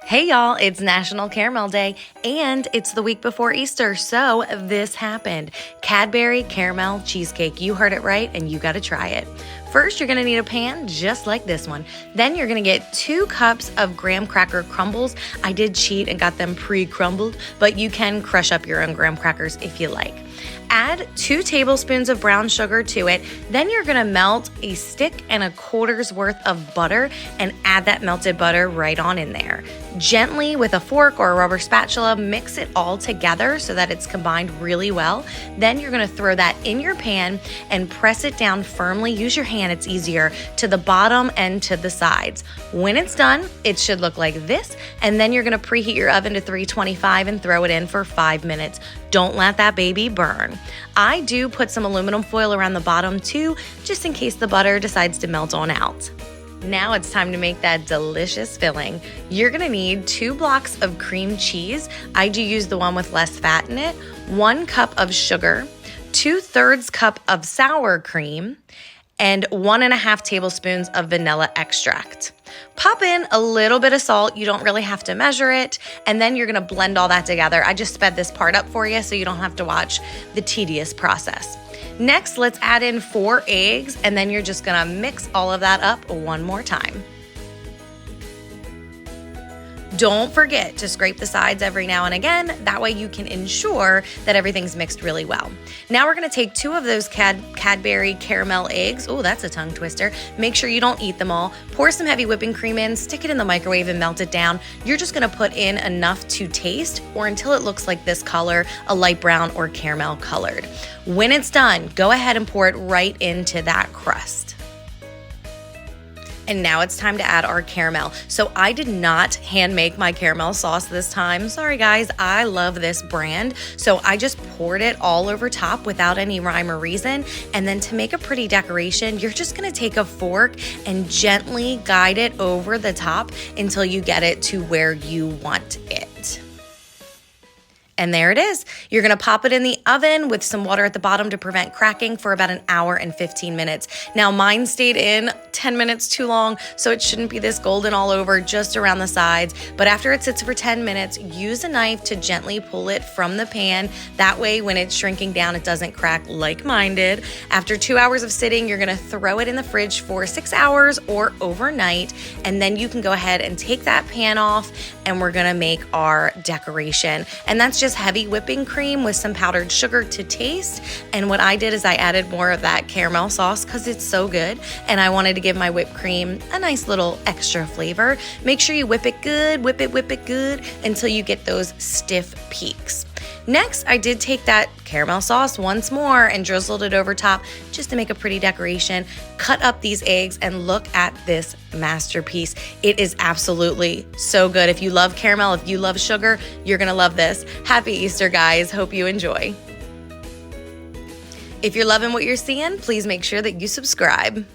Hey y'all, it's National Caramel Day and it's the week before Easter, so this happened. Cadbury caramel cheesecake. You heard it right and you gotta try it. First, you're gonna need a pan just like this one. Then you're gonna get 2 cups of graham cracker crumbles. I did cheat and got them pre-crumbled, but you can crush up your own graham crackers if you like. Add 2 tablespoons of brown sugar to it. Then you're gonna melt a stick and a quarter's worth of butter and add that melted butter right on in there. Gently with a fork or a rubber spatula, mix it all together so that it's combined really well. Then you're gonna throw that in your pan and press it down firmly. Use your hand, it's easier, to the bottom and to the sides. When it's done, it should look like this, and then you're gonna preheat your oven to 325 and throw it in for 5 minutes. Don't let that baby burn. I do put some aluminum foil around the bottom too, just in case the butter decides to melt on out. Now it's time to make that delicious filling. You're gonna need 2 blocks of cream cheese. I do use the one with less fat in it, 1 cup of sugar, 2/3 cup of sour cream, and 1.5 tablespoons of vanilla extract. Pop in a little bit of salt. You don't really have to measure it. And then you're gonna blend all that together. I just sped this part up for you so you don't have to watch the tedious process. Next, let's add in 4 eggs, and then you're just gonna mix all of that up one more time. Don't forget to scrape the sides every now and again. That way you can ensure that everything's mixed really well. Now we're gonna take 2 of those Cadbury caramel eggs. Oh, that's a tongue twister. Make sure you don't eat them all. Pour some heavy whipping cream in, stick it in the microwave and melt it down. You're just gonna put in enough to taste or until it looks like this color, a light brown or caramel colored. When it's done, go ahead and pour it right into that crust. And now it's time to add our caramel. So I did not hand make my caramel sauce this time. Sorry guys, I love this brand. So I just poured it all over top without any rhyme or reason. And then to make a pretty decoration, you're just gonna take a fork and gently guide it over the top until you get it to where you want it. And there it is. You're gonna pop it in the oven with some water at the bottom to prevent cracking for about 1 hour and 15 minutes. Now mine stayed in 10 minutes too long, so it shouldn't be this golden all over, just around the sides. But after it sits for 10 minutes, use a knife to gently pull it from the pan. That way when it's shrinking down, it doesn't crack like mine did. After 2 hours of sitting, you're gonna throw it in the fridge for 6 hours or overnight. And then you can go ahead and take that pan off and we're gonna make our decoration. And that's just heavy whipping cream with some powdered sugar to taste. And what I did is I added more of that caramel sauce because it's so good. And I wanted to give my whipped cream a nice little extra flavor. Make sure you whip it good until you get those stiff peaks. Next, I did take that caramel sauce once more and drizzled it over top just to make a pretty decoration. Cut up these eggs and look at this masterpiece. It is absolutely so good. If you love caramel, if you love sugar, you're gonna love this. Happy Easter, guys. Hope you enjoy. If you're loving what you're seeing, please make sure that you subscribe.